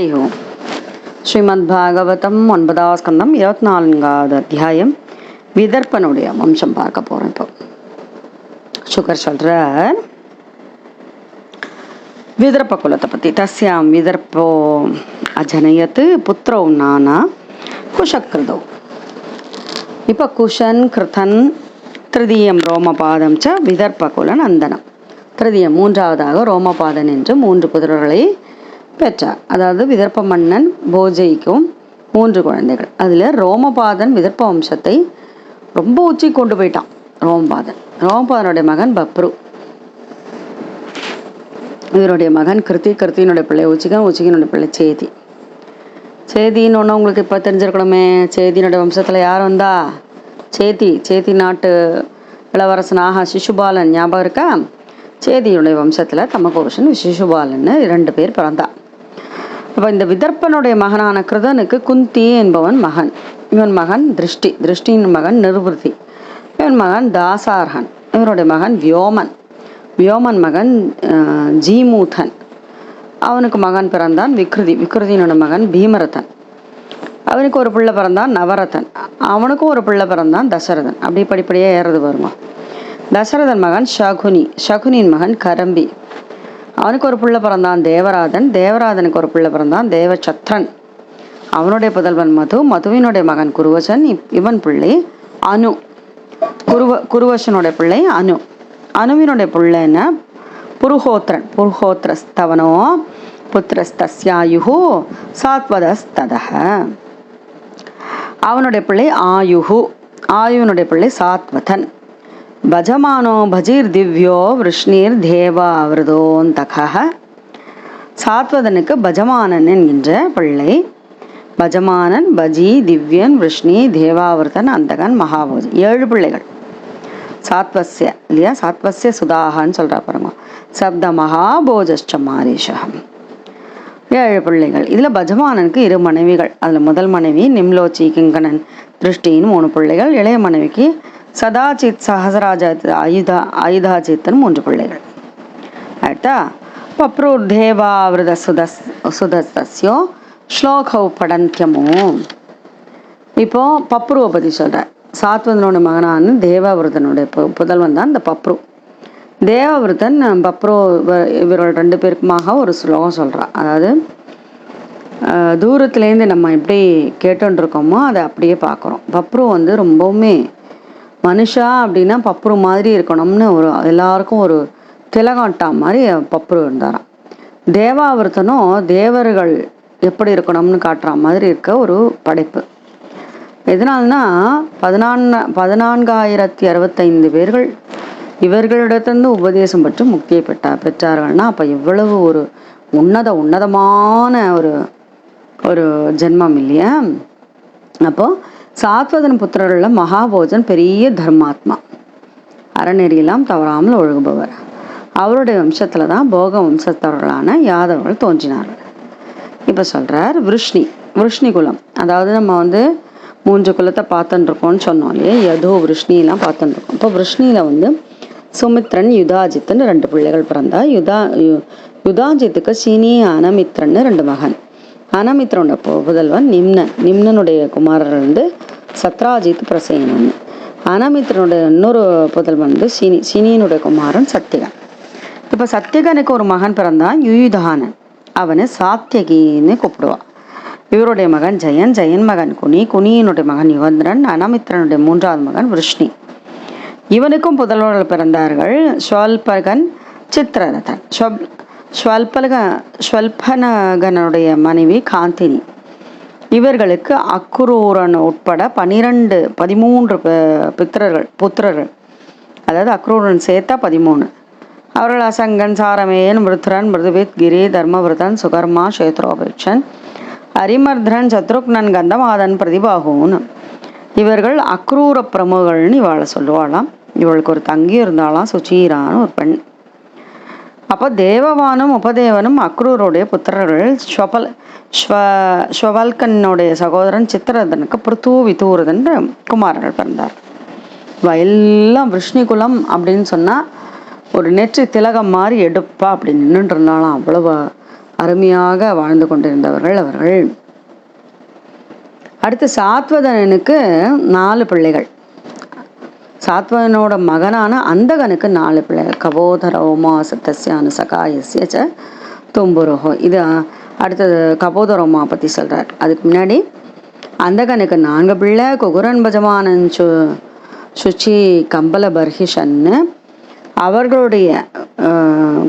ஓம் ஸ்ரீமத்பாகவதம் 9ஆம் ஸ்கந்தம் 24வது அத்தியாயம் விதர்ப்பனுடைய வம்சம் பார்க்க போறோம். இப்போ சுகர் சொல்றார் விதர்ப்ப குலத்தை பத்தி. தஸ்யாம் விதர்ப்போ அஜனயத்து புத்திரோ நானா குஷக்கிருதோ. இப்போ குஷன் கிருதன் திருதியம் ரோமபாதம் ச விதர்ப்ப குல நந்தனம். திருதியம் மூன்றாவதாக ரோமபாதன் என்று 3 புத்திரர்களை பெற்றார். அதாவது விதர்ப்ப மன்னன் போஜைக்கும் 3 குழந்தைகள். அதில் ரோமபாதன் விதர்ப்ப வம்சத்தை ரொம்ப உச்சி கொண்டு போயிட்டான். ரோமபாதனுடைய மகன் பப்ரு, இவருடைய மகன் கிருத்தியினுடைய பிள்ளை உச்சிகனுடைய பிள்ளை சேதின்னு ஒன்று உங்களுக்கு இப்போ தெரிஞ்சிருக்கணுமே. சேதியினுடைய வம்சத்தில் யார் வந்தா? சேதி நாட்டு இளவரசனாக சிசுபாலன் ஞாபகம் இருக்கா? சேதியுடைய வம்சத்தில் தமகோஷன் சிசுபாலன்னு 2 பேர் பிறந்தா. அப்போ இந்த விதர்ப்பனுடைய மகனான கிருதனுக்கு குந்தி என்பவன் மகன். இவன் மகன் திருஷ்டியின் மகன் நிர்வதி, இவன் மகன் தாசார்ஹன், இவருடைய மகன் வியோமன் மகன் ஜீமூதன், அவனுக்கு மகன் பிறந்தான் விக்ருதியினோட மகன் பீமரதன், அவனுக்கு ஒரு பிள்ளை பிறந்தான் நவரதன், அவனுக்கும் ஒரு பிள்ளை பிறந்தான் தசரதன். அப்படி படிப்படியே ஏறது வருமா. தசரதன் மகன் சகுனியின் மகன் கரம்பி, அவனுக்கு ஒரு பிள்ளை பிறந்தான் தேவராதனுக்கு ஒரு பிள்ளை பிறந்தான் தேவசத்ரன், அவனுடைய புதல்வன் மதுவினுடைய மகன் குருவசன், இவன் பிள்ளை அனு, குருவசனுடைய பிள்ளை அனுவினுடைய பிள்ளைன்னா புருஹோத்ரஸ்தவனோ புத்திரஸ்தஸ்யாயுஹு சாத்வதஸ்ததஹ, அவனுடைய பிள்ளை ஆயுனுடைய பிள்ளை சாத்வதன். பஜமானோ பஜீர் திவ்யோ விஷ்ணீர் தேவாவிரதோந்தக. சாத்வதனுக்கு பஜமானன் என்கின்ற பிள்ளை. பஜமானன், பஜி, திவ்யன், விஷ்ணி, தேவாவிரதன், அந்தகன், மகாபோஜி. 7 பிள்ளைகள். சாத்வஸ்ய இல்லையா, சாத்வஸ்ய சுதாகன்னு சொல்றா பாருங்க. சப்த மகாபோஜஷ்ட மாரீஷகம். 7 பிள்ளைகள். இதுல பஜமானனுக்கு 2 மனைவிகள். அதுல முதல் மனைவி நிம்லோச்சி, கிங்கணன், திருஷ்டின்னு 3 பிள்ளைகள். இளைய மனைவிக்கு சதாச்சித், சஹசராஜ, ஆயுதாச்சித்தன் 3 பிள்ளைகள். ஆயிட்டா. பப்ரூர் தேவாவிரத சுதஸ்யோ ஸ்லோகௌ படந்தியமோ. இப்போ பப்ருவை பற்றி சொல்கிறார். சாத்வதனோட மகனான தேவாவிரதனுடைய புதல்வன் தான் இந்த பப்ரு. தேவாவிரதன் பப்ரு இவர்கள் 2 பேருக்குமாக ஒரு ஸ்லோகம் சொல்கிறார். அதாவது தூரத்துலேருந்து நம்ம எப்படி கேட்டுருக்கோமோ அதை அப்படியே பார்க்குறோம். பப்ரு ரொம்பவுமே மனுஷா அப்படின்னா பப்ரு மாதிரி இருக்கணும்னு எல்லாருக்கும் ஒரு திலகாட்டா மாதிரி பப்ரு இருந்தாராம். தேவாவிரதனும் தேவர்கள் எப்படி இருக்கணும்னு காட்டுற மாதிரி இருக்க ஒரு படைப்பு. எதனால்னா 14,065 பேர்கள் இவர்களிடத்திலிருந்து உபதேசம் பெற்று முக்தியை பெற்றார்கள்னா அப்போ எவ்வளவு ஒரு உன்னதமான ஒரு ஜென்மம் இல்லையா. அப்போ சாத்வதன் புத்திரர்களில் மகாபோஜன் பெரிய தர்மாத்மா, அறநெறியெல்லாம் தவறாமல் ஒழுகுபவர். அவருடைய வம்சத்தில் தான் போக வம்சத்தவர்களான யாதவர்கள் தோன்றினார்கள். இப்போ சொல்கிறார் விருஷ்ணி குலம். அதாவது நம்ம 3 குலத்தை பார்த்துட்டுருக்கோம்னு சொன்னோம் இல்லையே, யதோ விருஷ்ணிலாம் பார்த்துட்டுருக்கோம். இப்போ விருஷ்ணியில் சுமித்ரன், யுதாஜித்னு 2 பிள்ளைகள் பிறந்தா. யுதாஜித்துக்கு சீனி, அனமித்ரன்னு 2 மகன். அனமித்ரனோட புதல்வன் நிம்னனுடைய குமாரர் சத்ராஜித் பிரசேனன். அனமித்ரனுடைய இன்னொரு புதல்வன் சீனியினுடைய குமாரன் சத்தியகன். இப்போ சத்தியகனுக்கு ஒரு மகன் பிறந்தான் யுயுதானன். அவனை சாத்தியகின்னு கூப்பிடுவான். இவருடைய மகன் ஜெயன் மகன் குனியினுடைய மகன் யுவந்திரன், அனமித்ரனுடைய 3வது மகன் விருஷ்ணி. இவனுக்கும் புதல்வர்கள் பிறந்தார்கள் ஸ்வல்பகன், சித்திரரதன். ஸ்வல்பனகனுடைய மனைவி காந்தினி. இவர்களுக்கு அக்ரூரன் உட்பட 13 புத்திரர்கள். அதாவது அக்ரூரன் சேர்த்தா 13. அவர்கள் அசங்கன், சாரமேயன், மிருத்ரன், மிருதுவித், கிரி, தர்மவிரதன், சுகர்மா, சேத்ரோபேட்சன், அரிமர்தன், சத்ருக்னன், கந்தமாதன், பிரதிபாகுன்னு. இவர்கள் அக்ரூர பிரமுகள்னு இவாளை சொல்லுவாளாம். இவளுக்கு ஒரு தங்கி இருந்தாலாம், சுச்சீரான்னு ஒரு பெண். அப்போ தேவவானும் உபதேவனும் அக்ரூருடைய புத்திரர்கள். ஸ்வல்கனுடைய சகோதரன் சித்திரதனுக்கு பிருத்து, விதூரதன் குமாரர்கள் பிறந்தார். எல்லாம் விருஷ்ணி குலம் அப்படின்னு சொன்னால் ஒரு நெற்றி திலகம் மாதிரி எடுப்பா அப்படி நின்றுட்டு இருந்தாலும் அவ்வளவு அருமையாக வாழ்ந்து கொண்டிருந்தவர்கள் அவர்கள். அடுத்து சாத்வதனுக்கு 4 பிள்ளைகள். சாத்வதனோட மகனான அந்தகனுக்கு 4 பிள்ளைகள். கபோதரோமா சத்தஸ்யானு சகாயஸ்ய தும்புரோஹோ. இது அடுத்தது கபோதரோமா பற்றி சொல்கிறார். அதுக்கு முன்னாடி அந்தகனுக்கு 4 பிள்ளை. குகுரன் பஜமானன் சுச்சி கம்பல பர்ஹிஷன்னு அவர்களுடைய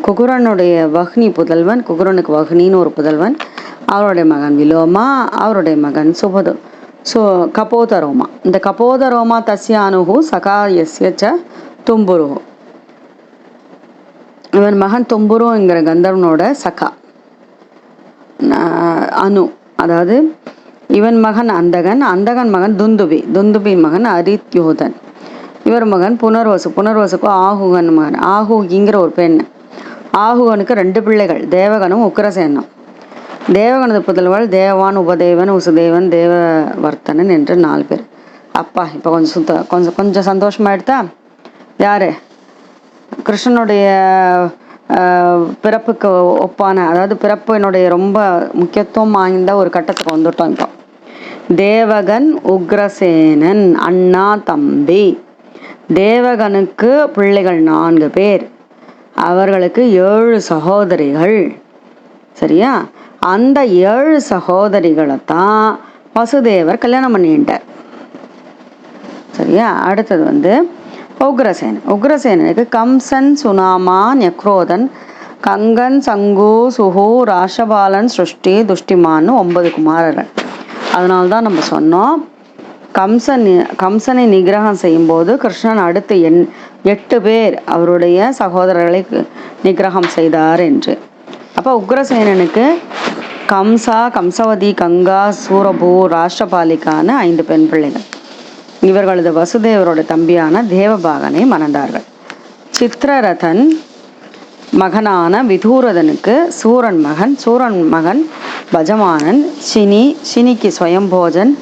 குகுரனுடைய வஹ்னி புதல்வன், குகுரனுக்கு வஹ்னின்னு ஒரு புதல்வன், அவருடைய மகன் விலோமா, அவருடைய மகன் கபோதரோமா. இந்த கபோதரோமா தஸ்யானுகு சகாயஸ்ய தும்புருகு. இவன் மகன் தும்புருங்கிற கந்தர்வனோட சகா அனு. அதாவது இவன் மகன் அந்தகன், அந்தகன் மகன் துந்துபி, துந்துபி மகன் அரித்யோதன், இவர் மகன் புனர்வசு, புனர்வசுக்கு ஆகுகன் மகன் ஆகுகிங்கிற ஒரு பெண். ஆகுகனுக்கு 2 பிள்ளைகள், தேவகனும் உக்கிரசேனும். தேவகனது புதல்வள் தேவான், உபதேவன், உசுதேவன், தேவவர்த்தனன் என்று 4 பேர். அப்பா இப்போ கொஞ்சம் சந்தோஷமாயிடுதா? யார்? கிருஷ்ணனுடைய பிறப்புக்கு ஒப்பான, அதாவது பிறப்பினுடைய ரொம்ப முக்கியத்துவம் வாய்ந்த ஒரு கட்டத்துக்கு வந்துட்டோம். இப்போ தேவகன் உக்ரசேனன் அண்ணா தம்பி. தேவகனுக்கு பிள்ளைகள் 4 பேர், அவர்களுக்கு 7 சகோதரிகள். சரியா? அந்த 7 சகோதரிகளை தான் வசுதேவர் கல்யாணம் பண்ணிட்டார். சரியா? அடுத்தது உக்ரசேனன். உக்ரசேனனுக்கு கம்சன், சுனாமா, நெக்ரோதன், கங்கன், சங்கு, சுகு, ராஷபாலன், சிருஷ்டி, துஷ்டிமான்னு 9 குமாரர்கள். அதனால்தான் நம்ம சொன்னோம் கம்சனை நிகிரகம் செய்யும்போது கிருஷ்ணன் அடுத்து 8 பேர் அவருடைய சகோதரர்களை நிகிரகம் செய்தார் என்று. அப்போ உக்ரசேனனுக்கு கம்சா, கம்சவதி, கங்கா, சூரபு, ராஷ்டிரபாலிக்கான 5 பெண் பிள்ளைகள். இவர்களது வசுதேவரோட தம்பியான தேவபாகனை மணந்தார்கள். சித்திரரதன் மகனான விதூரதனுக்கு சூரன் மகன் பஜமானன், சினிக்கு ஸ்வயம்போஜன்,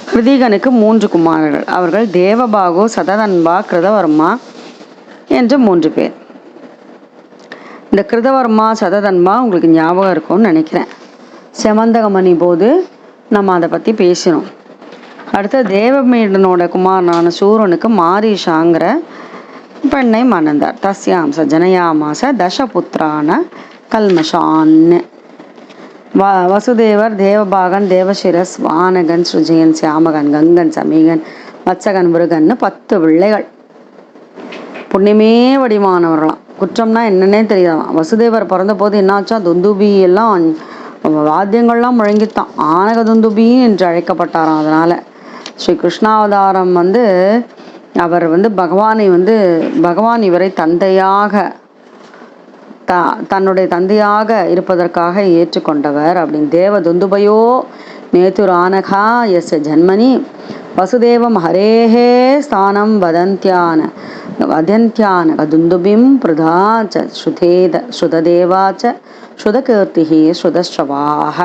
ஹிருதீகனுக்கு 3 குமாரர்கள். அவர்கள் தேவபாகு, சததன்பா, கிருதவர்மா என்று 3 பேர். இந்த கிருதவர்மா, சததன்பா உங்களுக்கு ஞாபகம் இருக்கும்னு நினைக்கிறேன். செமந்தகமணி போது நம்ம அதை பற்றி பேசினோம். அடுத்து தேவமேடனோட குமாரனான சூரனுக்கு மாரீஷாங்கிற பெண்ணை மணந்தார். தஸ்யாம்ச ஜனயாமாச தசபுத்திரான கல்மஷான்னு. வசுதேவர் தேவபாகன், தேவசிரஸ், வானகன், சுஜயன், சியாமகன், கங்கன், சமீகன், வத்சகன், முருகன்னு 10 பிள்ளைகள். புண்ணியமே வடிவானவர்களாம். குற்றம்னா என்னன்னே தெரியாதான். வசுதேவர் பிறந்த போது என்னாச்சா, துந்துபி எல்லாம் வாத்தியங்கள்லாம் முழங்கித்தான். ஆனக துந்துபி என்று அழைக்கப்பட்டாராம். அதனால் ஸ்ரீ கிருஷ்ணாவதாரம் அவர் பகவான் இவரை தந்தையாக தன்னுடைய தந்தையாக இருப்பதற்காக ஏற்றுக்கொண்டவர் அப்படின்னு. தேவ துந்துபயோ நேதுரானகா எஸ் ஜன்மனி வசுதேவம் ஹரேஹே ஸ்தானம் வதந்தியான துந்துபிம் பிரதா ச ஸ்ருததேவா ச ஸ்ருதகீர்த்திஹி ஸ்ருதஸ்ரவாக.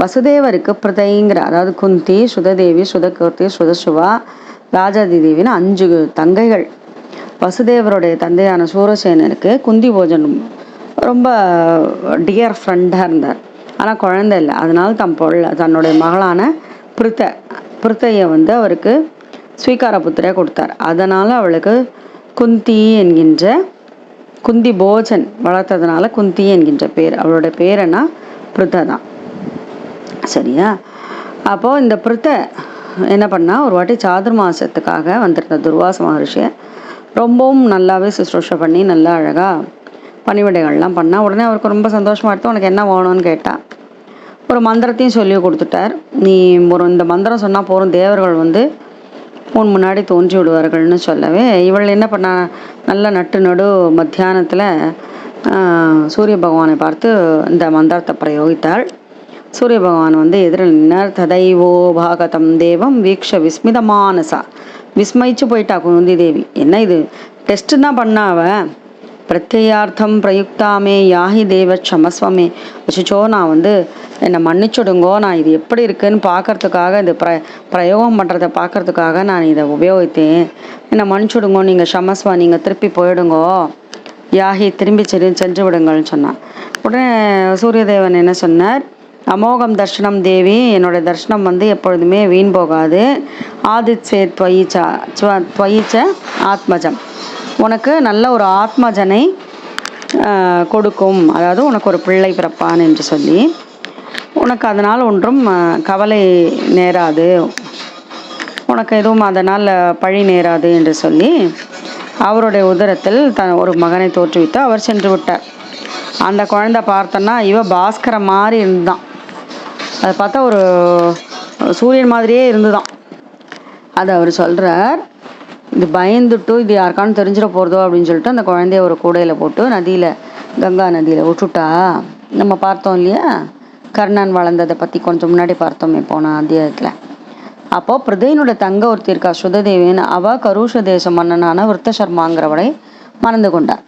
வசுதேவருக்கு பிரதைங்கிற, அதாவது குந்தி, ஸ்ருததேவி, ஸ்ருதகீர்த்தி, ஸ்ருதஸ்ருவா, ராஜாதி தேவின்னு 5 தங்கைகள். வசுதேவருடைய தந்தையான சூரசேனருக்கு குந்தி போஜன் ரொம்ப டியர் ஃப்ரெண்டாக இருந்தார். ஆனால் குழந்தை இல்லை. அதனால தன்னுடைய மகளான பிருத்தையை அவருக்கு ஸ்வீகார புத்திரையை கொடுத்தார். அதனால் அவளுக்கு குந்தி போஜன் வளர்த்ததுனால குந்தி என்கின்ற பேர். அவளுடைய பேரனா பிருத்தை தான். சரியா? அப்போது இந்த பிருத்தை என்ன பண்ணால், ஒரு வாட்டி சாதுர்மாசத்துக்காக வந்திருந்த துர்வாச மகர்ஷியை ரொம்பவும் நல்லாவே சுஷ்ரூஷை பண்ணி நல்லா அழகாக பணிவிடைகள்லாம் பண்ணால். உடனே அவருக்கு ரொம்ப சந்தோஷமாக எடுத்து, உனக்கு என்ன வேணும்னு கேட்டால் ஒரு மந்திரத்தையும் சொல்லி கொடுத்துட்டார். நீ இந்த மந்திரம் சொன்னால் போகிறோம், தேவர்கள் உன் முன்னாடி தோன்றி விடுவார்கள்னு சொல்லவே, இவள் என்ன பண்ணா, நல்ல நடு மத்தியானத்தில் சூரிய பகவானை பார்த்து இந்த மந்திரத்தை பிரயோகித்தாள். சூரிய பகவான் எதிரில் நின்றார். ததைவோ பாகதம் தேவம் வீக்ஷ விஸ்மிதமானசா. விஸ்மயிச்சு போயிட்டா குந்தி தேவி. என்ன இது டெஸ்ட்டு தான் பண்ணாவ. பிரத்யார்த்தம் பிரயுக்தாமே யாஹி தேவ க்ஷமஸ்வமே. வச்சுச்சோ, நான் என்னை மன்னிச்சுடுங்கோ, நான் இது எப்படி இருக்குன்னு பார்க்கறதுக்காக, இந்த பிரயோகம் பண்ணுறதை பார்க்கறதுக்காக நான் இதை உபயோகித்தேன். என்னை மன்னிச்சுடுங்கோ, நீங்கள் க்ஷமஸ்வா, நீங்கள் திருப்பி போயிடுங்கோ யாகி திரும்பி சென்று விடுங்கள்னு சொன்னான். உடனே சூரியதேவன் என்ன சொன்னார், அமோகம் தர்ஷனம் தேவி, என்னுடைய தர்ஷனம் எப்பொழுதுமே வீண் போகாது. ஆதித்சே துவயிச்ச ஆத்மஜம், உனக்கு நல்ல ஒரு ஆத்மஜனை கொடுக்கும், அதாவது உனக்கு ஒரு பிள்ளை பிறப்பான் என்று சொல்லி, உனக்கு அதனால் ஒன்றும் கவலை நேராது, உனக்கு எதுவும் அதனால் பழி நேராது என்று சொல்லி அவருடைய உதரத்தில் ஒரு மகனை தோற்றுவித்து அவர் சென்று விட்டார். அந்த குழந்தை பார்த்தோன்னா பாஸ்கர மாதிரி இருந்தான். அதை பார்த்தா ஒரு சூரியன் மாதிரியே இருந்துதான். அது அவர் சொல்கிறார், இது பயந்துட்டு இது யாருக்கானு தெரிஞ்சிட போகிறதோ அப்படின்னு சொல்லிட்டு அந்த குழந்தைய ஒரு கூடையில் போட்டு நதியில், கங்கா நதியில் விட்டுட்டா. நம்ம பார்த்தோம் இல்லையா, கர்ணன் வளர்ந்ததை பற்றி கொஞ்சம் முன்னாடி பார்த்தோமே போன அத்தியாயத்தில். அப்போது பிரதையினோட தங்க ஒருத்தி இருக்கா சுததேவின்னு, அவள் கருஷ தேச மன்னனான விருத்தசர்மாங்கிறவரை மறந்து கொண்டார்.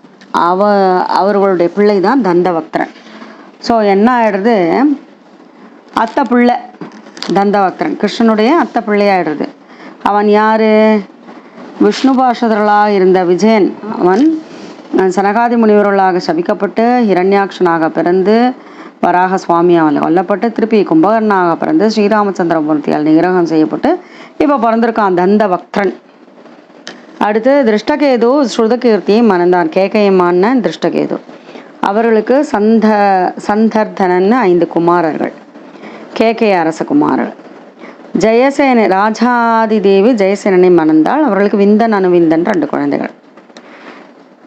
அவர்களுடைய பிள்ளை தான் தந்தவக்திரன். ஸோ என்ன ஆயிடுறது, அத்தை பிள்ளை தந்தவக்திரன் கிருஷ்ணனுடைய அத்தை பிள்ளையாயிடுறது. அவன் யார், விஷ்ணு பாஷதர்களாக இருந்த விஜயன். அவன் சனகாதி முனிவர்களாக சபிக்கப்பட்டு ஹிரண்யாட்சனாக பிறந்து வராக சுவாமியால் கொல்லப்பட்டு திருப்பி கும்பகர்ணனாக பிறந்து ஸ்ரீராமச்சந்திரமூர்த்தியால் நிகிரகம் செய்யப்பட்டு இப்போ பிறந்திருக்கான் தந்தவக்திரன். அடுத்து திருஷ்டகேது ஸ்ருதகீர்த்தியை மணந்தான், கேகயமான திருஷ்டகேது. அவர்களுக்கு சந்தர்தனன் 5 குமாரர்கள், கேகய அரச குமாரர்கள். ஜெயசேன ராஜாதி தேவி ஜெயசேனனை மணந்தாள். அவர்களுக்கு விந்தன் அனுவிந்தன் 2 குழந்தைகள்.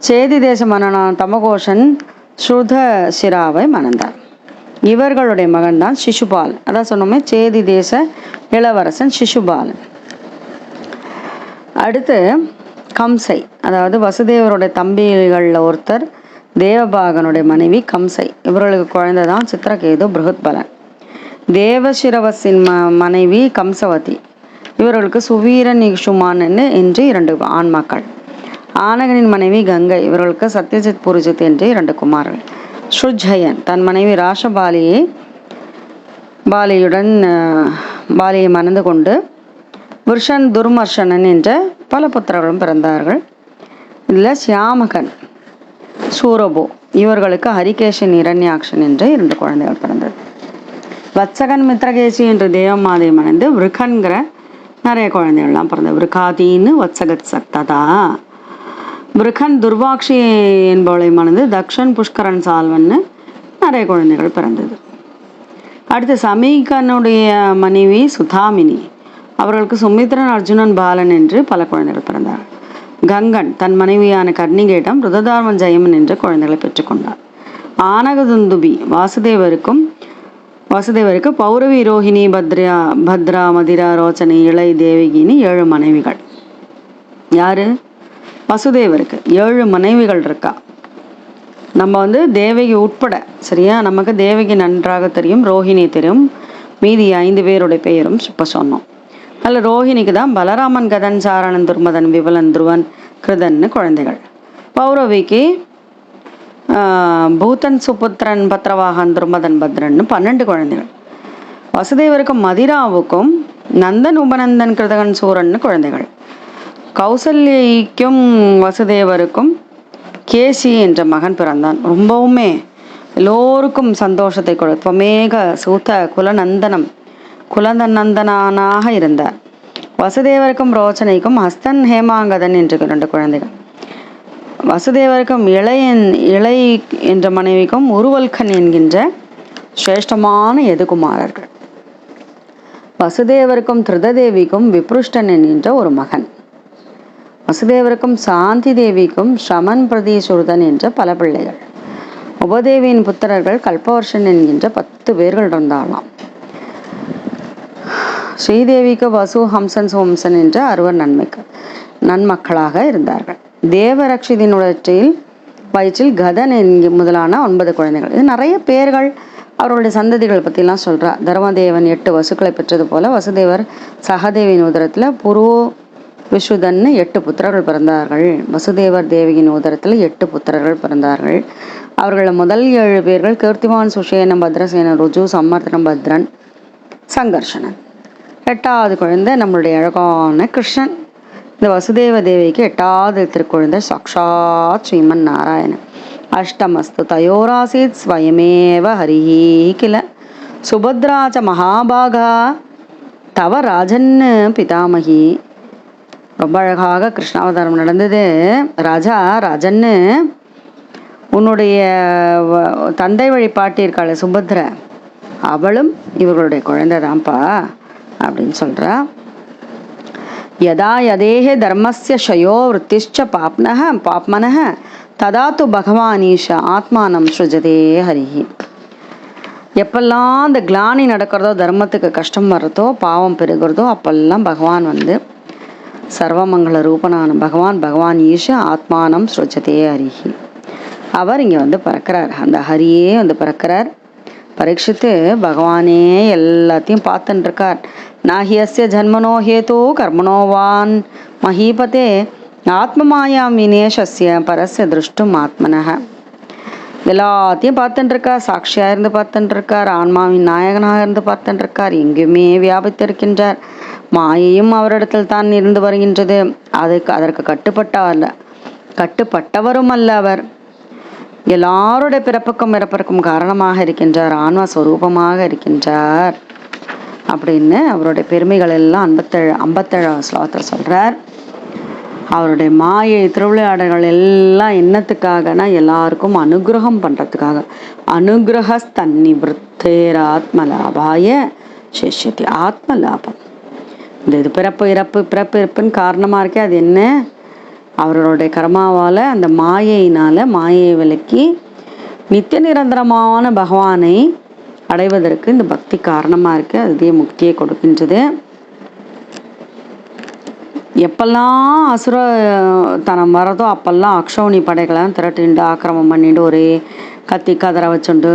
சேதி தேச மன்னனான தமகோஷன் ஸ்ருதசிராவை மணந்தார். இவர்களுடைய மகன் தான் சிசுபால். அதான் சொன்னோமே, சேதி தேச இளவரசன் சிசுபாலன். அடுத்து கம்சை, அதாவது வசுதேவருடைய தம்பிகளில் ஒருத்தர் தேவபாகனுடைய மனைவி கம்சை. இவர்களுக்கு குழந்தை தான் சித்திரகேது பிருகத்பலன். தேவசிரவசின் மனைவி கம்சவதி. இவர்களுக்கு சுவீரன் இஷுமான் என்று 2 ஆண்மக்கள். ஆனகனின் மனைவி கங்கை. இவர்களுக்கு சத்யஜித் புருஜித் என்று 2 குமாரர்கள். ஸ்ருஜயன் தன் மனைவி பாலியை மணந்து கொண்டு விருஷன் துர்மர்ஷனன் என்ற பல புத்திரர்களும் பிறந்தார்கள். இதில் சியாமகன் சூரபோ. இவர்களுக்கு ஹரிகேஷன் இரண்யாக்ஷன் என்று 2 குழந்தைகள் பிறந்தது. வத்சகன் மித்ரகேசி என்று தேவமாதை மணந்து விருகன்கிற நிறைய குழந்தைகள்லாம் பிறந்தது. விருகாதின்னு வத்சகத் சக்ததா. விருகன் துர்வாக்ஷி என்பவளை மணந்து தக்ஷன் புஷ்கரன் சால்வன்னு நிறைய குழந்தைகள் பிறந்தது. அடுத்து சமீகனுடைய மனைவி சுதாமினி. அவர்களுக்கு சுமித்ரன் அர்ஜுனன் பாலன் என்று பல குழந்தைகள் பிறந்தார்கள். கங்கன் தன் மனைவியான கர்ணிகேடம் ருததார்மன் ஜெயமன் என்ற குழந்தைகளை பெற்றுக்கொண்டார். ஆனகதுந்துபி வாசுதேவருக்கு பௌரவி ரோஹிணி பத்ரா மதிரா ரோச்சனை இளை தேவகின்னு 7 மனைவிகள். யாரு, வசுதேவருக்கு 7 மனைவிகள் இருக்கா. நம்ம தேவகி உட்பட, சரியா, நமக்கு தேவகி நன்றாக தெரியும், ரோஹிணி தெரியும், மீதி 5 பேருடைய பெயரும் இப்போ சொன்னோம். அதில் ரோஹிணிக்கு தான் பலராமன் கதன் சாரணன் துர்மதன் விபலன் துருவன் கிருதன்னு குழந்தைகள். பௌரவிக்கு பூதன் சுபுத்திரன் பத்ரவாகன் துர்மதன் பத்ரன்னு 12 குழந்தைகள். வசுதேவருக்கும் மதிராவுக்கும் நந்தன் உபநந்தன் கிருதகன் சூரன்னு குழந்தைகள். கௌசல்யைக்கும் வசுதேவருக்கும் கேசி என்ற மகன் பிறந்தான். ரொம்பவுமே எல்லோருக்கும் சந்தோஷத்தை துவமேக சூத குலநந்தனாக இருந்தார். வசுதேவருக்கும் ரோச்சனைக்கும் ஹஸ்தன் ஹேமாங்கதன் என்று 2 குழந்தைகள். வசுதேவருக்கும் இளை என்ற மனைவிக்கும் உருவல்கன் என்கின்ற சிரேஷ்டமான எதுகுமாரர்கள். வசுதேவருக்கும் திருததேவிக்கும் விப்ருஷ்டன் என்கின்ற ஒரு மகன். வசுதேவருக்கும் சாந்தி தேவிக்கும் ஸ்ரமன் பிரதீசுருதன் என்ற பல பிள்ளைகள். உபதேவியின் புத்திரர்கள் கல்பவர்ஷன் என்கின்ற 10 பேர்கள் இருந்தாலாம். ஸ்ரீதேவிக்கு வசு ஹம்சன் சோம்சன் என்ற 60 நன்மக்களாக இருந்தார்கள். தேவரக்ஷிதின் வயிற்றில் கதன் முதலான 9 குழந்தைகள். இது நிறைய பேர்கள், அவர்களுடைய சந்ததிகள் பற்றிலாம் சொல்கிறா. தர்மதேவன் 8 வசுக்களை பெற்றது போல வசுதேவர் சகதேவின் உதரத்தில் விசுதன்னு 8 புத்திரர்கள் பிறந்தார்கள். வசுதேவர் தேவியின் உதரத்தில் 8 புத்திரர்கள் பிறந்தார்கள். அவர்கள் முதல் 7 பேர்கள் கீர்த்திமான் சுஷேன பத்ரசேன ருஜு சம்மர்த்தனம் பத்ரன் சங்கர்ஷனன். 8வது குழந்தை நம்மளுடைய அழகான கிருஷ்ணன். இந்த வசுதேவ தேவிக்கு 8வது திருக்குழந்தை சாக்ஷாத் ஸ்ரீமன் நாராயணன். அஷ்டமஸ்து தயோராசீத் ஸ்வயமேவ ஹரிஹி கில சுபத்ராச்ச மகாபாகா தவ ராஜன்னு பிதாமகி. ரொம்ப அழகாக கிருஷ்ணாவதாரம் நடந்தது. ராஜா ராஜன்னு உன்னுடைய தந்தை வழி பாட்டி இருக்காள் சுபத்ர, அவளும் இவர்களுடைய குழந்தை தான்ப்பா அப்படின்னு சொல்கிறா. யதா யதேஹ தர்மஸ்ய ஷயோ விருத்திஷ்ச பாப்மனஹ ததா து பகவானீஷ ஆத்மானம் ஸ்ருஜதே ஹரிஹி. எப்பெல்லாம் அந்த கிளானி நடக்கிறதோ, தர்மத்துக்கு கஷ்டம் வர்றதோ, பாவம் பெருகிறதோ, அப்பெல்லாம் பகவான் வந்து சர்வமங்கள ரூபனான பகவான் ஈஷ ஆத்மானம் ஸ்ருஜதே ஹரிஹி. அவர் இங்கே வந்து பிறக்கிறார். அந்த ஹரியே வந்து பிறக்கிறார். பரீட்சித்து பகவானே எல்லாத்தையும் பார்த்துட்டுருக்கார். நாஹியஸ்ய ஜன்மனோ ஹேதோ கர்மனோவான் மஹீபதே ஆத்மமாயாம் வினேஷஸ்ய பரஸ்ய திருஷ்டும் ஆத்மனக. எல்லாத்தையும் பார்த்துட்டுருக்கார். சாட்சியாக இருந்து பார்த்துட்டுருக்கார். ஆன்மாவின் நாயகனாக இருந்து பார்த்துட்டுருக்கார். எங்கேயுமே வியாபித்திருக்கின்றார். மாயையும் அவரிடத்தில் தான் இருந்து வருகின்றது. அதற்கு கட்டுப்பட்டவரும் அல்ல அவர். எல்லாருடைய பிறப்புக்கும் இறப்பிற்கும் காரணமாக இருக்கின்றார். ஆன்மா ஸ்வரூபமாக இருக்கின்றார் அப்படின்னு அவருடைய பெருமைகள் எல்லாம் 57 ஸ்லோகத்தில் சொல்கிறார். அவருடைய மாயை திருவிளையாடல்கள் எல்லாம் என்னத்துக்காகனா எல்லாருக்கும் அனுகிரகம் பண்ணுறதுக்காக. அனுகிரகஸ்தன்னி விருத்தேராத்மலாபாய சிஷ்யத்தி. ஆத்மலாபம் இந்த பிறப்பு இறப்புன்னு காரணமாக இருக்கே, அது என்ன? அவர்களுடைய கர்மாவால், அந்த மாயை விலக்கி நித்திய நிரந்தரமான பகவானை அடைவதற்கு இந்த பக்தி காரணமாக இருக்குது. அதுவே முக்தியை கொடுக்கின்றது. எப்பெல்லாம் அசுர தனம் வரதோ அப்பெல்லாம் அக்ஷௌனி படைகளாம் திரட்டிண்டு ஆக்கிரமம் பண்ணிட்டு ஒரே கத்தி கதற வச்சுண்டு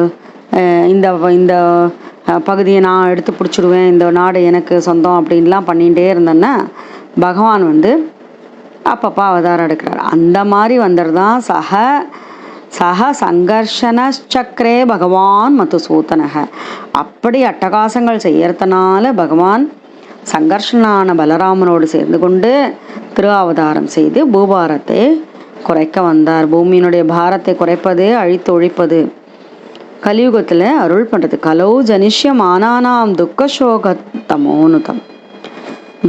இந்த பகுதியை நான் எடுத்து பிடிச்சிடுவேன், இந்த நாடு எனக்கு சொந்தம் அப்படின்லாம் பண்ணிகிட்டே இருந்தேன்னா பகவான் வந்து அப்பப்போ அவதாரம் எடுக்கிறார். அந்த மாதிரி வந்துடுதான் சக சங்கர்ஷன சக்கரே பகவான் மதுசூதனக. அப்படி அட்டகாசங்கள் செய்யறதுனால பகவான் சங்கர்ஷனான பலராமனோடு சேர்ந்து கொண்டு திரு அவதாரம் செய்து பூபாரத்தை குறைக்க வந்தார். பூமியினுடைய பாரத்தை குறைப்பது, அழித்து ஒழிப்பது, கலியுகத்தில் அருள் பண்ணுறது. கலௌ ஜனிஷ்யம் ஆனானாம் துக்க சோகத்தமோனுதம்.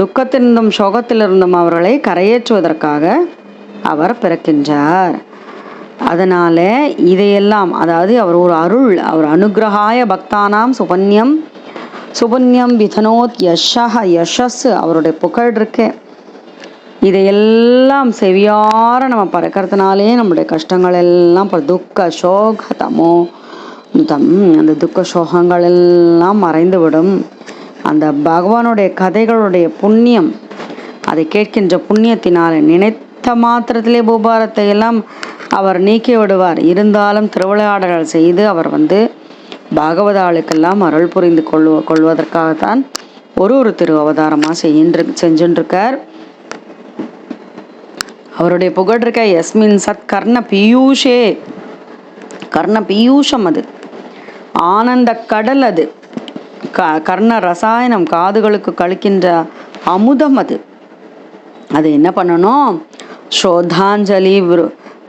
துக்கத்திலிருந்தும் சோகத்திலிருந்தும் அவர்களை கரையேற்றுவதற்காக அவர் பிறக்கின்றார். அதனால் இதையெல்லாம், அதாவது அவர் ஒரு அருள், அவர் அனுகிரகாய பக்தானாம் சுபன்யம் விதனோத் யஷஸ், அவருடைய புகழ் இருக்கு. இதையெல்லாம் செவியார நம்ம பறக்கிறதுனாலே நம்முடைய கஷ்டங்கள் எல்லாம் துக்க சோகதமோ அந்த துக்க சோகங்கள் எல்லாம் மறைந்துவிடும். அந்த பகவானுடைய கதைகளுடைய புண்ணியம், அதை கேட்கின்ற புண்ணியத்தினால் நினைத்த மாத்திரத்திலே பூபாரத்தை எல்லாம் அவர் நீக்கி விடுவார். இருந்தாலும் திருவிளையாடல்கள் செய்து அவர் வந்து பாகவதாளுக்கெல்லாம் அருள் புரிந்து கொள்வதற்காகத்தான் ஒரு திரு அவதாரமாக செஞ்சுருக்கார். அவருடைய புகழ் இருக்க யஸ்மின் சத் கர்ண பீயூஷம், அது ஆனந்த கடல், அது கர்ண ரசாயனம், காதுகளுக்கு கழிக்கின்ற அமுதம். அது என்ன பண்ணணும்?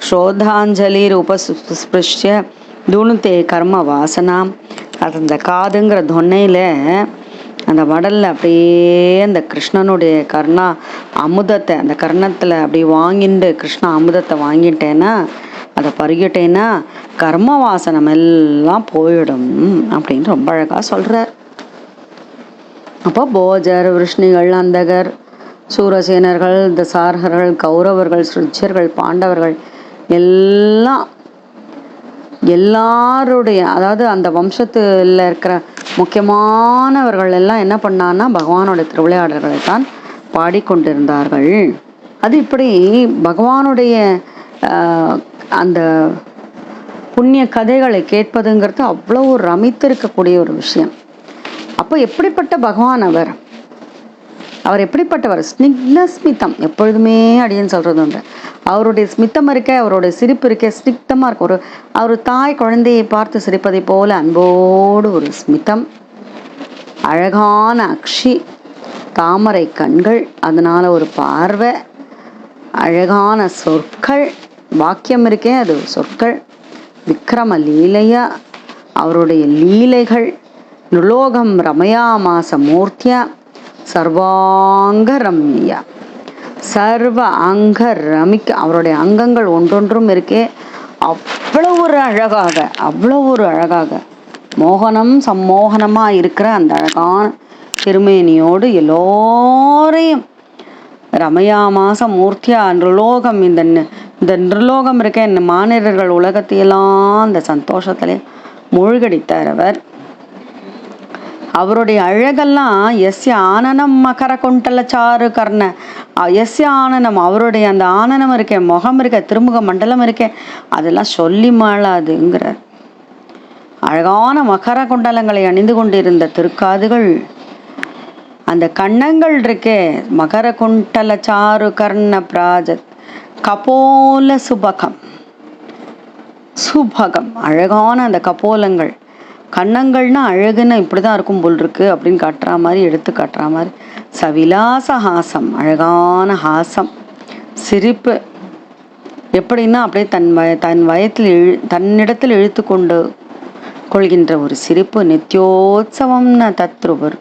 ஸ்ரோதாஞ்சலி உபஸ்பிருஷ்ய துணுத்தே கர்ம வாசனாம். அது அந்த காதுங்கிற தொன்னையில், அந்த வடலில் அப்படியே அந்த கிருஷ்ணனுடைய கர்ணா அமுதத்தை அந்த கர்ணத்தில் அப்படி வாங்கிட்டு கிருஷ்ண அமுதத்தை வாங்கிட்டேன்னா, அதை பருகிட்டேன்னா கர்ம வாசனம் எல்லாம் போயிடும் அப்படின்னு ரொம்ப அழகாக சொல்கிறார். அப்போ போஜர், விஷ்ணிகள், அந்தகர், சூரசேனர்கள், தசார்கர்கள், கௌரவர்கள், சுஜ்யர்கள், பாண்டவர்கள் எல்லாருடைய, அதாவது அந்த வம்சத்தில் இருக்கிற முக்கியமானவர்கள் எல்லாம் என்ன பண்ணான்னா பகவானுடைய திருவிளையாடல்களை தான் பாடிக்கொண்டிருந்தார்கள். அது இப்படி பகவானுடைய அந்த புண்ணிய கதைகளை கேட்பதுங்கிறது அவ்வளோ ஒரு ரமித்திருக்கக்கூடிய ஒரு விஷயம். அப்போ எப்படிப்பட்ட பகவான் அவர் எப்படிப்பட்டவர்? ஸ்னிக்தஸ்மிதம், எப்பொழுதுமே அடியன்னு சொல்கிறது உண்டு. அவருடைய ஸ்மித்தம் இருக்க, அவருடைய சிரிப்பு இருக்க ஸ்னிக்தமாக இருக்கும். அவர் தாய் குழந்தையை பார்த்து சிரிப்பதை போல அன்போடு ஒரு ஸ்மிதம், அழகான அக்ஷி, தாமரை கண்கள், அதனால் ஒரு பார்வை, அழகான சொற்கள், வாக்கியம் இருக்கே அது சொற்கள். விக்ரம லீலையா, அவருடைய லீலைகள். நிருலோகம் ரமயாமாச மூர்த்தியா சர்வாங்க ரம்யா, சர்வ அங்க ரமிக்க, அவருடைய அங்கங்கள் ஒன்றொன்றும் இருக்கே அவ்வளோ ஒரு அழகாக, அவ்வளோ ஒரு அழகாக மோகனம் சம்மோகனமாக இருக்கிற அந்த அழகான திருமேனியோடு எல்லோரையும் ரமயாமாச மூர்த்தியா நிருலோகம், இந்த நிருலோகம் இருக்க இந்த மாநிலர்கள் உலகத்தையெல்லாம் அந்த சந்தோஷத்திலே மூழ்கடித்தார் அவர். அவருடைய அழகெல்லாம் எஸ்ய ஆனனம் மகர குண்டல சாரு கர்ண, எஸ்ய ஆனனம், அவருடைய அந்த ஆனனம் இருக்கே, முகம் இருக்க, திருமுக மண்டலம் இருக்கே, அதெல்லாம் சொல்லி மாளாதுங்கிறார். அழகான மகர குண்டலங்களை அணிந்து கொண்டிருந்த திருக்காதுகள், அந்த கண்ணங்கள் இருக்கே, மகர குண்டல சாரு கர்ண பிராஜத் கபோல சுபகம், சுபகம் அழகான அந்த கபோலங்கள். கண்ணங்கள்னா அழகுன்னு இப்படிதான் இருக்கும் போல் இருக்கு அப்படின்னு காட்டுற மாதிரி, எடுத்து காட்டுற மாதிரி. சவிலாச ஹாசம், அழகான ஹாசம், சிரிப்பு. எப்படின்னா அப்படியே தன் வயத்தில் தன்னிடத்தில் இழுத்து கொண்டு கொள்கின்ற ஒரு சிரிப்பு. நித்யோத்சவம்னு தத்ருவர்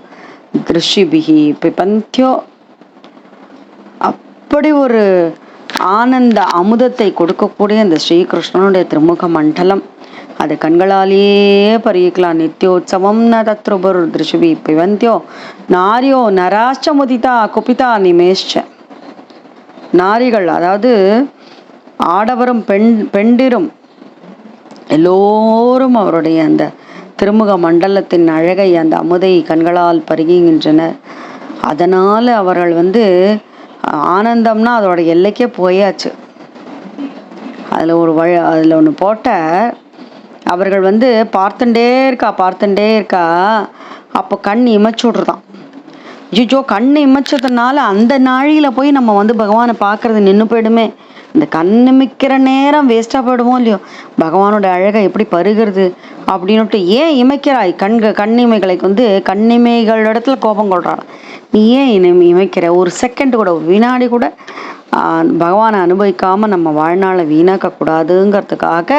திருஷிபிகி பிபந்தியோ, அப்படி ஒரு ஆனந்த அமுதத்தை கொடுக்கக்கூடிய அந்த ஸ்ரீகிருஷ்ணனுடைய திருமுக மண்டலம், அது கண்களாலேயே பறிக்கலாம். நித்யோத்சவம் ந தத்ருபுர் திருஷிபி பிவந்தியோ நாரியோ நராஷ்ச முதிதா குபிதா நிமேஷ்ச. நாரிகள், அதாவது ஆடவரும் பெண்டிரும் எல்லோரும் அவருடைய அந்த திருமுக மண்டலத்தின் அழகை, அந்த அமுதை கண்களால் பருகுகின்றனர். அதனால் அவர்கள் ஆனந்தம்னா அதோட எல்லைக்கே போயாச்சு. அதில் ஒன்று போட்ட அவர்கள் பார்த்துட்டே இருக்கா. அப்போ கண் இமைச்சு விட்ருதான். ஜிஜோ கண் இமைச்சதுனால அந்த நாழியில் போய் நம்ம பகவானை பார்க்கறது நின்று போயிடுமே, இந்த கண் இமைக்கிற நேரம் வேஸ்ட்டாக போயிடுமோ இல்லையோ, பகவானோட அழகை எப்படி பருகிறது அப்படின்னுட்டு ஏன் இமைக்கிறாய்? கண்ணிமைகளை கண்ணிமைகள் இடத்துல கோபம் கொள்றாள். நீ ஏன் இமைக்கிற? ஒரு செகண்ட் கூட, ஒரு வினாடி கூட பகவானை அனுபவிக்காமல் நம்ம வாழ்நாளை வீணாக்கக்கூடாதுங்கிறதுக்காக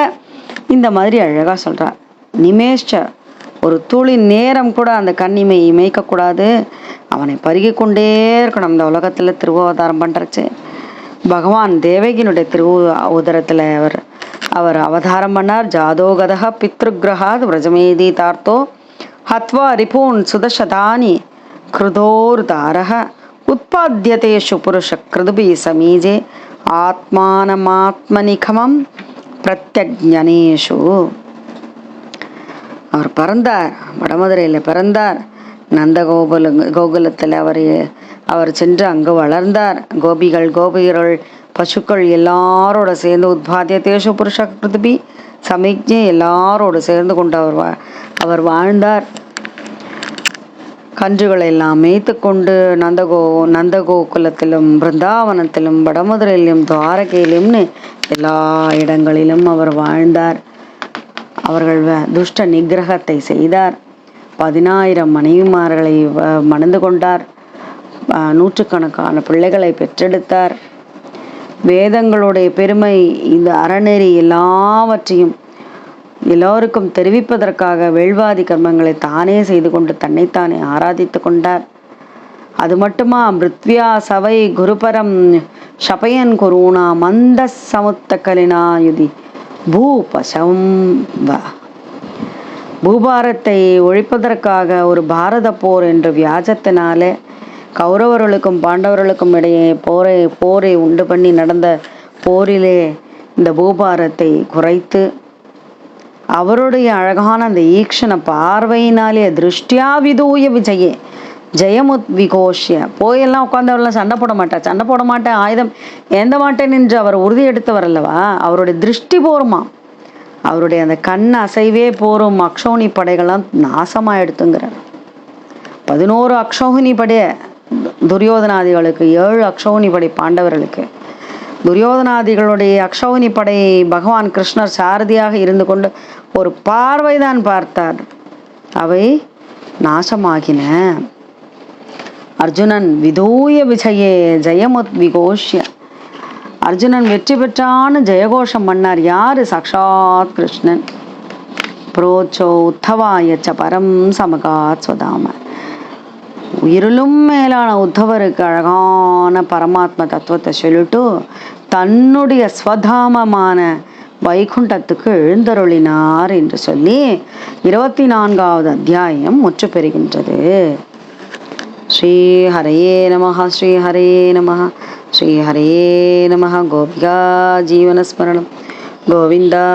இந்த மாதிரி அழகாக சொல்கிறார். நிமேஷ்ச, ஒரு துளி நேரம் கூட அந்த கண்ணிமை இமைக்கக்கூடாது, அவனை பருகி கொண்டே இருக்கணும். இந்த உலகத்தில் திருவாவதாரம் பண்ணுறச்சு பகவான் தேவகியினுடைய உதரத்தில் அவர் அவதாரம் பண்ணார். ஜாதோகதா பித்ருகிரகாத் விரஜமேதி தார்த்தோ ஹத்வா ரிபூன் சுதசதானி கிருதோர் தாரக உத்பாத்தியதேஷு புருஷ கிருதுபி சமீஜே ஆத்மானமாத்மனிகமம் பிரத்யஜனேஷு. அவர் பிறந்தார், வடமதுரையில் பிறந்தார். கோகுலத்தில் அவர் சென்று அங்கு வளர்ந்தார். கோபிகள் பசுக்கள் எல்லாரோட சேர்ந்து உத்பாத்தியதேஷு புருஷ கிருதுபி சமிக்ஞை எல்லாரோடு சேர்ந்து கொண்டு அவர் வாழ்ந்தார். கன்றுகளை எல்லாம் மேய்த்து கொண்டு நந்தகோகுலத்திலும் பிருந்தாவனத்திலும் வடமதுரையிலும் துவாரகையிலும்னு எல்லா இடங்களிலும் அவர் வாழ்ந்தார். அவர்கள் துஷ்ட நிகிரகத்தை செய்தார். 10,000 மனைவிமார்களை மணந்து கொண்டார். நூற்றுக்கணக்கான பிள்ளைகளை பெற்றெடுத்தார். வேதங்களுடைய பெருமை, இந்த அறநெறி எல்லாவற்றையும் எல்லோருக்கும் தெரிவிப்பதற்காக வேள்வாதி கர்மங்களை தானே செய்து கொண்டு தன்னைத்தானே ஆராதித்து கொண்டார். அது மட்டுமா, பிருத்வியா சவை குருபரம் ஷபயன் குருணா மந்த சமுத்த கலினாயுதி பூபசம். பூபாரத்தை ஒழிப்பதற்காக ஒரு பாரத போர் என்ற வியாஜத்தினாலே கௌரவர்களுக்கும் பாண்டவர்களுக்கும் இடையே போரை உண்டு பண்ணி நடந்த போரிலே இந்த பூபாரத்தை குறைத்து அவருடைய அழகான அந்த ஈக்ஷண பார்வையினாலே திருஷ்டியா விதூய விஜயே ஜெயமுத்விகோஷ்ய. போயெல்லாம் உட்கார்ந்தவரெல்லாம் சண்டை போட மாட்டேன் ஆயுதம் ஏந்த மாட்டேன் என்று அவர் உறுதி எடுத்தவர் அல்லவா. அவருடைய திருஷ்டி போருமா, அவருடைய அந்த கண் அசைவே போரும். அக்ஷோனி படைகள்லாம் நாசமாயிடுத்துங்கிறார். 11 அக்ஷோகினி படைய துரியோதனாதிகளுக்கு, 7 அக்ஷோகினி படை பாண்டவர்களுக்கு. துரியோதனாதிகளுடைய அக்ஷோகினி படையை பகவான் கிருஷ்ணர் சாரதியாக இருந்து கொண்டு ஒரு பார்வைதான் பார்த்தார், அவை நாசமாகின. அர்ஜுனன் விதூய விஜயே ஜெயமுத் விகோஷ்ய, அர்ஜுனன் வெற்றி பெற்றான்னு ஜெயகோஷம் பண்ணார். யாரு? சாக்ஷாத் கிருஷ்ணன். புரோச்சோ உத்தவாயச்ச பரம் சமகாத் ஸ்வதாம. உயிரிலும் மேலான உத்தவருக்கு அழகான பரமாத்ம தத்துவத்தை சொல்லிட்டு தன்னுடைய ஸ்வதாமமான வைகுண்டத்துக்கு எழுந்தருளினார் என்று சொல்லி 24வது அத்தியாயம் முற்று பெறுகின்றது. ஸ்ரீ ஹரயே நமஹ, ஸ்ரீ ஹரயே நமஹ, ஸ்ரீ ஹரயே நமஹ. கோபிகா ஜீவனஸ்மரணம். கோவிந்தா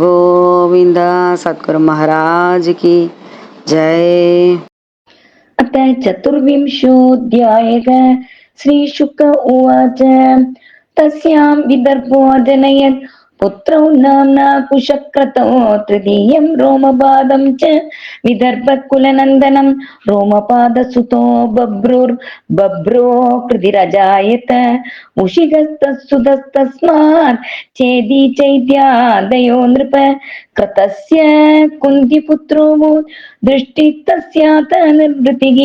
கோவிந்தா. சத்குரு மகாராஜ் கி ஜெய். अथ चतुर्विंशोऽध्यायः। श्रीशुक उवाच तस्यां विदर्भो जनयत् पुत्रौ नाम्ना कुशक्रतो तृतीयं रोमपादं च विदर्भकुलनन्दनं रोमपादसुतो बभ्रो कृतिरजायत उशिगस्तस्सुतस्तस्मात् चेदी चैद्यादयो नृप कृतस्य कुन्तिपुत्रो दृष्टिस्तस्यात निर्वृतिः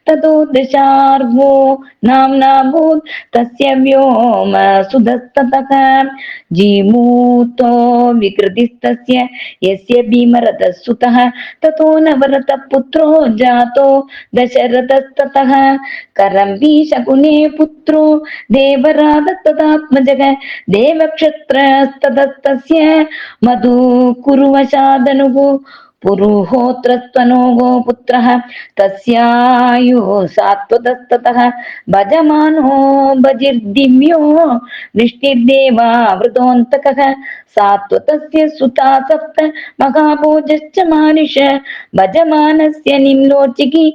ततो दशार्वो नाम्नाभूत् तस्य व्योम सुधस्ततः जीमूतो विकृतिस्तस्य यस्य भीमरथः सुतः ततो नवरथः पुत्रो जातो दशरथस्ततः करम्बी शकुने पुत्रो देवरादत्तदात्मजः देवक्षत्रस्ततस्तस्य मधु कुरुवशादनुः पुरुहोत्रस्त्वनो गोपुत्रः तस्यायुः सात्वतस्ततः भजमानो भजिर्दिव्यो वृष्टिर्देवावृतोऽन्तकः सात्वतस्य सुता सप्त महाभोजश्च मानुष भजमानस्य निम्नोचिकी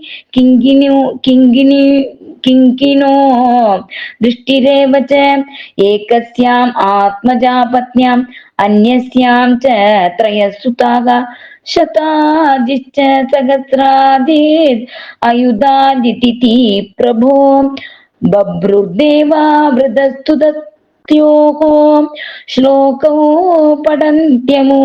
किङ्किनो दृष्टिरेव च एकस्याम् आत्मजा पत्न्याम् अन्यस्यां च त्रयः सुताः शतादिश्च सहस्रादित् आयुधादिति प्रभो बभ्रुर्देवा वृदस्तु दत्योः श्लोकौ पठन्त्यमु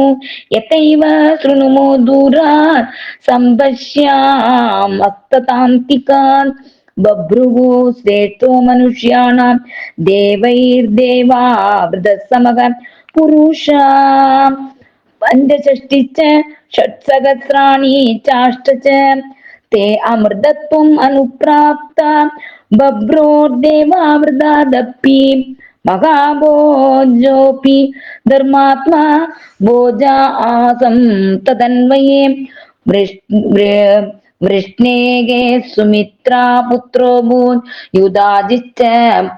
यथैव शृणुमो दूरात् सम्पश्यामस्ततान्तिकान् बभ्रुः श्रेष्ठो मनुष्याणां देवैर्देवा वृदसमः पुरुषा पञ्चषष्टिश्च षट्सहस्राणि चाष्ट च ते अमृतत्वम् अनुप्राप्ता बभ्रोर्देवावृतादपि महाभोजोऽपि धर्मात्मा भोजा आसं तदन्वये वृष्णेगे सुमित्रा पुत्रो भूत् युधाजिश्च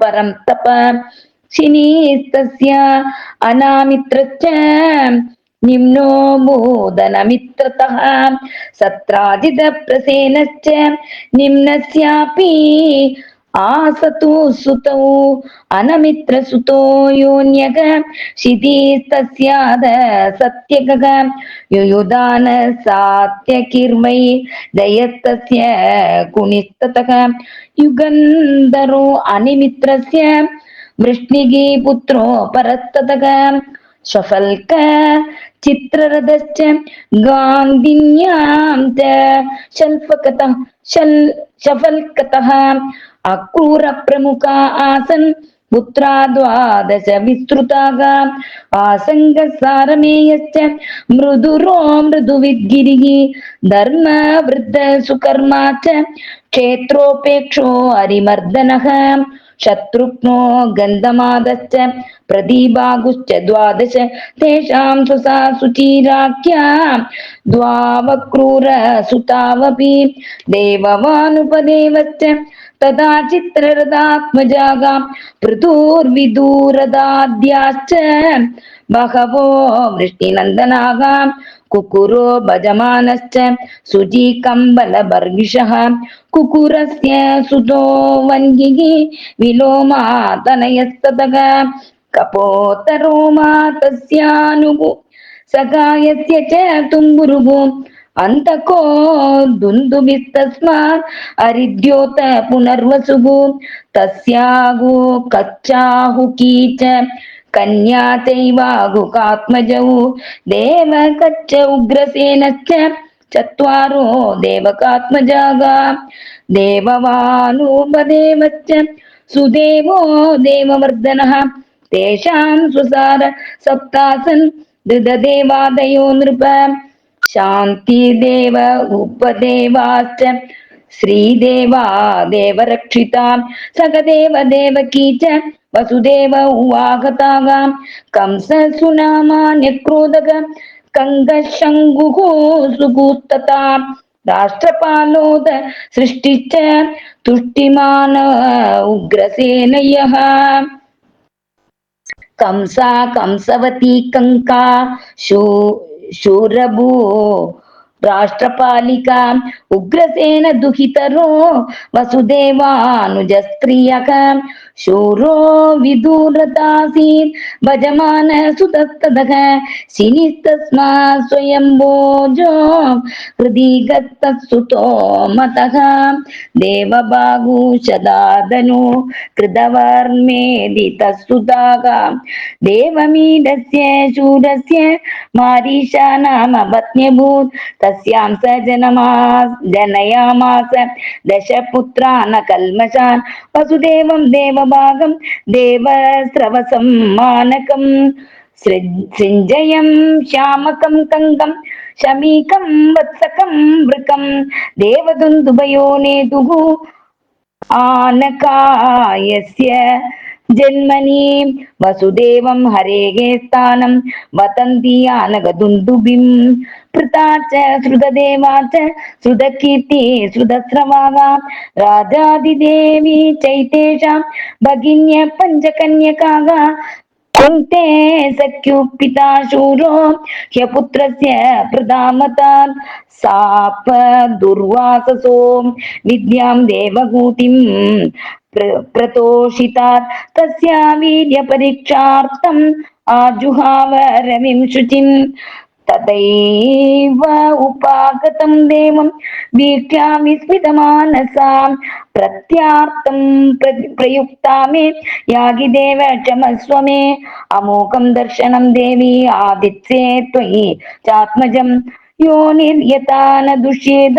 परं तप शिनीस्तस्य अनामित्रश्च निम्नो बोधनमित्रतः सत्राजितप्रसेनश्च निम्नस्यापि आसतु सुतौ अनमित्रसुतो योन्यक क्षितिस्तस्याद सत्यगः युयुधान सात्यकिर्वै जयस्तस्य कुनिस्ततः युगन्धरो अनिमित्रस्य वृष्णिगी पुत्रो परस्ततः शफल्क चित्ररथश्च गान्धिन्यां च शफल्कतः अक्रूरप्रमुखा आसन् पुत्रा द्वादश विस्तृताः आसङ्गसारमेयश्च मृदुरो मृदुविद्गिरिः धर्मवृद्ध सुकर्मा च क्षेत्रोपेक्षो हरिमर्दनः शत्रुघ्नो गन्धमादश्च प्रदीबागुश्च द्वादश तेषां सुसा सुचीराख्या द्वावक्रूरसुतावपि देववानुपदेवश्च तदा चित्ररथात्मजाः पृथुर्विदूरदाद्याश्च बहवो वृष्टिनन्दनाः कुकुरो भजमानश्च सुजीकम्बलबर्गिषः कुकुरस्य सुतो वन्यः विलोमातनयस्ततः कपोतरोमा तस्यानुः सखायस्य च तुम्बुरुः अन्तको दुन्दुभिस्तस्मात् हरिद्योत पुनर्वसुः तस्यागो कच्चाहुकी च कन्या चैवागुकात्मजौ देवकच्च उग्रसेनश्च चत्वारो देवकात्मजाः देववानुपदेवश्च सुदेवो देववर्धनः तेषां स्वसार सप्तासन् धृतदेवादयो नृप शान्तिदेव उपदेवाश्च श्रीदेवा देवरक्षिता सगदेव देवकी च वसुदेव उवागताः कंससुनामान्यक्रोधक कङ्गशङ्गुः सुगुत्तता राष्ट्रपालोद सृष्टिश्च तुष्टिमान उग्रसेनयः कंसा कंसवती कंका शूरभू राष्ट्रपालिका उग्रसेन दुहितरो वसुदेवानुजस्त्रियः शूरो विदुरदासीत् भजमान सुतस्तदः शिनिस्तस्मात् स्वयंभोजो हृदि गतस्तुतो मतः देवबाहुशदादनु कृतवर्मेदितस्तुताः देवमीडस्य शूरस्य मारीषा नाम पत्न्यभूत् तस्यां स जनयामास दशपुत्रान् कल्मषान् वसुदेवं देवभागं देवस्रवसं मानकं सृञ्जयं श्यामकं कङ्गं शमीकं वत्सकं वृकं देवदुन्दुभयो नेतुः आनकायस्य जन्मनि वसुदेवं हरेः स्थानं वतन्ति आनगदुन्दुभिं पृता च श्रुतदेवा च श्रुतकीर्ति श्रुतस्रवाः राजादिदेवी चैतेषां भगिन्य पञ्चकन्यकाः कुन्ते सख्युपिता शूरो ह्यपुत्रस्य प्रधामतात् साप दुर्वाससो विद्यां देवहूतिं प्रतोषितात् तस्या वीर्यपरीक्षार्थम् आजुहाव रविं शुचिम् तदैव उपागतं देवं वीक्ष्या विस्मितमानसां प्रत्यार्तं प्रयुक्ता मे यागि देव क्षमस्व मे अमोघं दर्शनं देवी आदित्ये त्वयि चात्मजं यो निर्यता न दुष्येद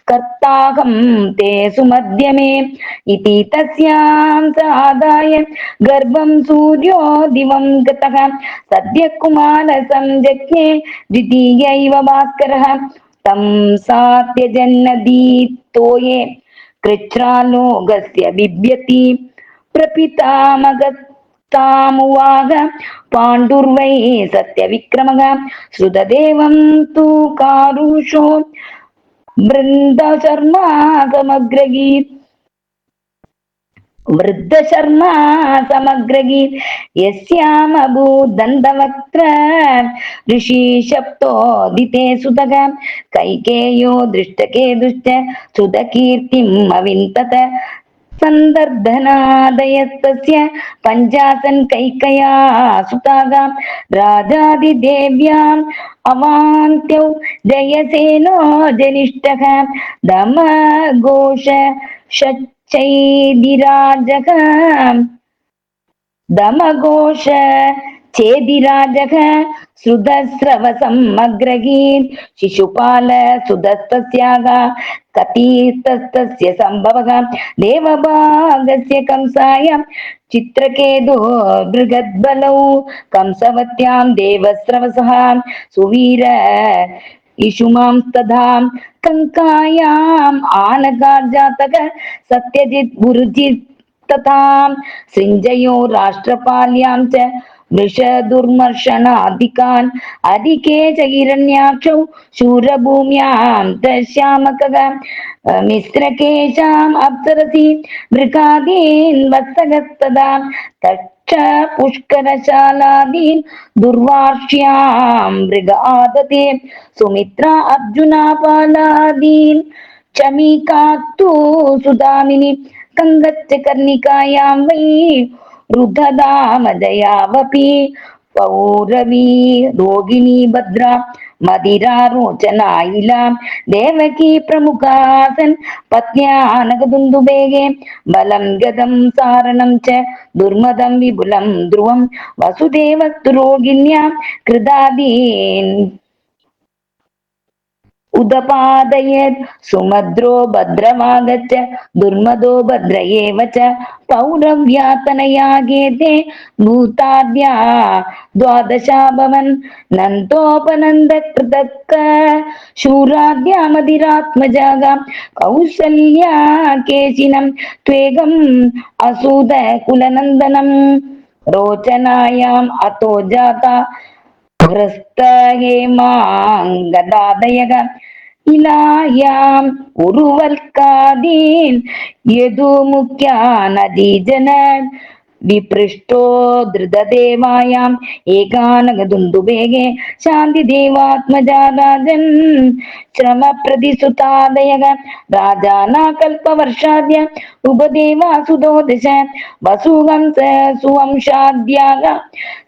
कर्ताहं ते सुमध्य मे इति तस्यां स आदाय गर्भं सूर्यो दिवं गतः सद्य कुमार संजज्ञे द्वितीयैव भास्करः तं सात्यजन्नदीतोये कृच्छ्रालोकस्य बिभ्यति प्रपितामगतामुवाग पाण्डुर्वै सत्यविक्रमः श्रुतदेवं तु कारुषो वृन्दशर्मा समग्रगीत् वृद्धशर्मा समग्रगीत् यस्यामभूदन्तवक्त्र ऋषि शप्तोदिते सुतः कैकेयो दृष्टकेतुश्च सुतकीर्तिम् अविन्तत सन्दर्धनादयस्तस्य पञ्चासन् कैकया सुताः राजादिदेव्याम् अवान्त्यौ जयसेनो जनिष्ठः दमघोष चैदिराजः दमघोष चेदिराजः श्रुतस्रवसम् अग्रगीत् शिशुपाल सुदस्तस्याः कथितस्तस्य सम्भवः देवभागस्य कंसाय चित्रकेतु बृहद्बलौ कंसवत्यां देवस्रवसः सुवीर इषुमां तथा कङ्कायाम् आनगार्जातक सत्यजित् गुरुजित् तथा सृञ्जयो राष्ट्रपाल्यां च वृषदुर्मर्शनाधिकान् अधिके च हिरण्याक्षौ शूरभूम्यां दश्यामकः मिश्रकेशाम् अप्सरसि मृगादीन् वत्सगस्तदा तच्च पुष्करशालादीन् दुर्वार्ष्यां मृग आदते सुमित्रा अर्जुनापालादीन् चमीकात्तु सुदामिनि कङ्गच्च कर्णिकायां वै रुद्धदामदयावपि पौरवी रोगिणी भद्रा मदिरा रोचनायिला देवकी प्रमुखासन् पत्न्यानगदुन्दुभेगे बलं गदं सारणं च दुर्मदं विपुलं ध्रुवं वसुदेवस्तु रोगिण्या कृदादीन् उदपादयेत् सुमद्रो भद्रमागच्छ दुर्मदो भद्र एव च पौरव्यातनयागेते भूताद्या द्वादशाभवन् नन्तोपनन्दकृतक शूराद्यामधिरात्मजागा कौसल्या केशिनं त्वेगम् असूत कुलनन्दनम् रोचनायाम् अतो जाता हृस्तहेमाङ्गदादयः इलायाम् उरुवल्कादीन् यदुमुख्या नदीजन विपृष्टो धृतदेवायाम् एकानगदुन्दुभेगे शान्तिदेवात्मजा राजन् श्रमप्रतिसुतादयः राजाना कल्पवर्षाद्य उपदेवासुतो दश वसुवंस सुवंशाद्याः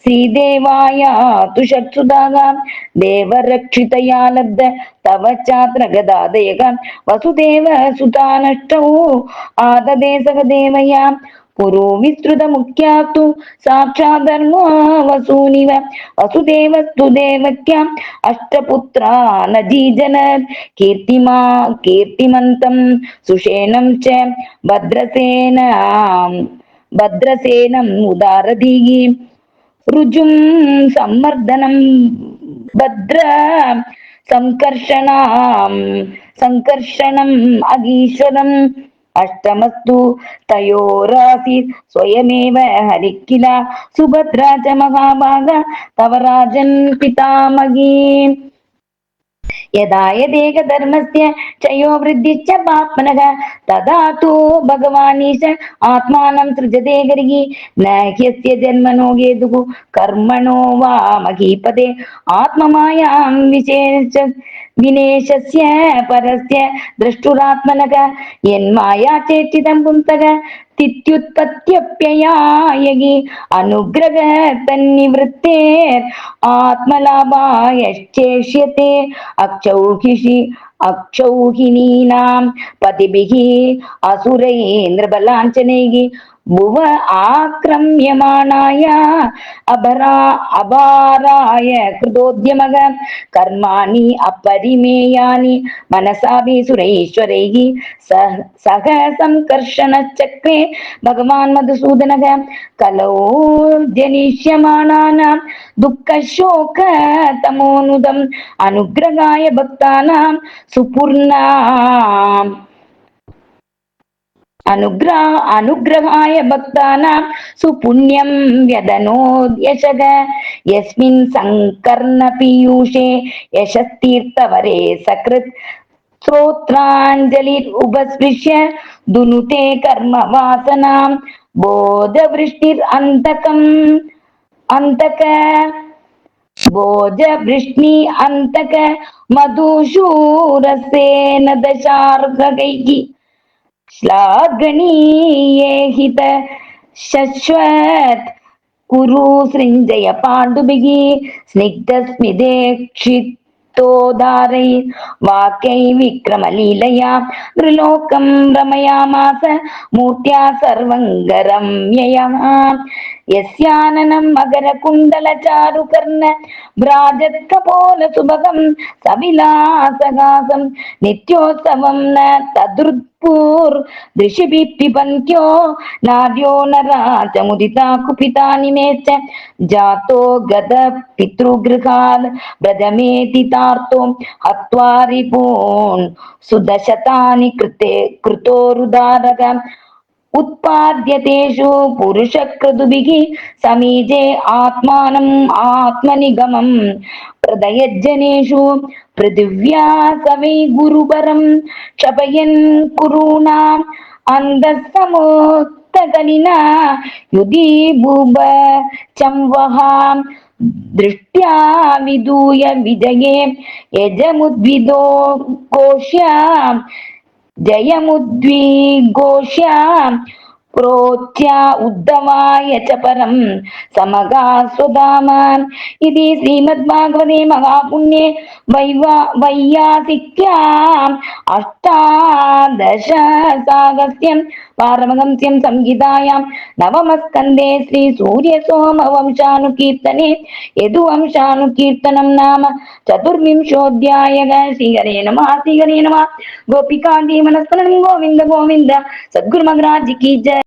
श्रीदेवाया तु षट्सुधाः देवरक्षितया लब्ध तव चात्र गदादयः वसुदेव सुतानष्टौ आददे सह पुरो विस्तृतमुख्यास्तु साक्षाद्धर्मो वसूनिव वसुदेवस्तु देवक्याम् अष्टपुत्रा नजीजन कीर्तिमन्तं सुषेणं च भद्रसेनम् उदारधीः ऋजुं सम्मर्दनं भद्र संकर्षणम् अगीश्वरम् अष्टमस्तु तयोरासीत् स्वयमेव हरिकिला सुभद्रा च महाभागा तव राजन् पितामही यदा यदेकधर्मस्य चयो वृद्धिश्च पाप्मनः तदा तु भगवानीश आत्मानं सृजते गर्गी न ह्यस्य जन्मनो हेतुः कर्मणो वा महीपदे आत्ममायां विनेशस्य परस्य द्रष्टुरात्मनः यन्माया चेष्टितं पुंसः तित्युत्पत्त्यप्ययायगि अनुग्रह तन्निवृत्तेर् आत्मलाभायश्चेष्यते अक्षौहिणीनां पतिभिः असुरैर्नृबलाञ्छनैः भुव आक्रम्यमाणाय अभाराय कृतोद्यमः कर्माणि अपरिमेयानि मनसापि सुरैश्वरैः सह संकर्षणचक्रे भगवान् मधुसूदनः कलौ जनिष्यमाणानां दुःखशोकतमोनुदम् अनुग्रहाय भक्तानां अनुग्रहाय भक्तानां सुपुण्यं व्यदनोद्यशग यस्मिन् संकर्णपीयूषे यशस्तीर्थवरे सकृत् श्रोत्राञ्जलिरुपस्पृश्य दुनुते कर्म वासनां भोजवृष्णि अन्तक मधुशूरसेन दशार्घकैः श्लाघनीये हित शश्वत् कुरु सृञ्जय पाण्डुभिः स्निग्धस्मिदेक्षितोदारै वाक्यै विक्रमलीलया त्रिलोकं रमयामास मूर्त्या सर्वङ्गरम्यया यस्याननं मकरकुण्डलचारुकर्ण भ्राजत्कपोलसुभगं सविलासहासं नित्योत्सवं न तदृत्पूर्दृशिभिः पिबन्त्यो नार्यो नराचमुदिता कुपितानि मे च जातो गत पितृगृहात् व्रजमेतितार्तो हत्वा रिपून् सुदशतानि कृतोरुदारः उत्पाद्यतेषु पुरुषक्रतुभिः समीजे आत्मानम् आत्मनिगमं प्रदयज्जनेषु पृथिव्या सवै गुरुपरं क्षपयन् कुरूणाम् अन्धसमुत्तकलिना युधि भूप चंवहां दृष्ट्या विदूय विजये यजमुद्विदो घोष्या जयमुद्विघोष्य प्रोच्या उद्धवाय च परं समगा स्वधाम इति श्रीमद्भागवते महापुण्ये वैयासिक्याम् अष्टादशसाहस्यं पारमहंस्यं संहितायां नवमस्कन्धे श्रीसूर्यसोमवंशानुकीर्तने यदुवंशानुकीर्तनं नाम चतुर्विंशोऽध्यायः। श्रीहरे नमः, श्रीहरे नमः। गोपिका जीवनस्मरणं गोविन्द गोविन्द। सद्गुरु महाराज की जय।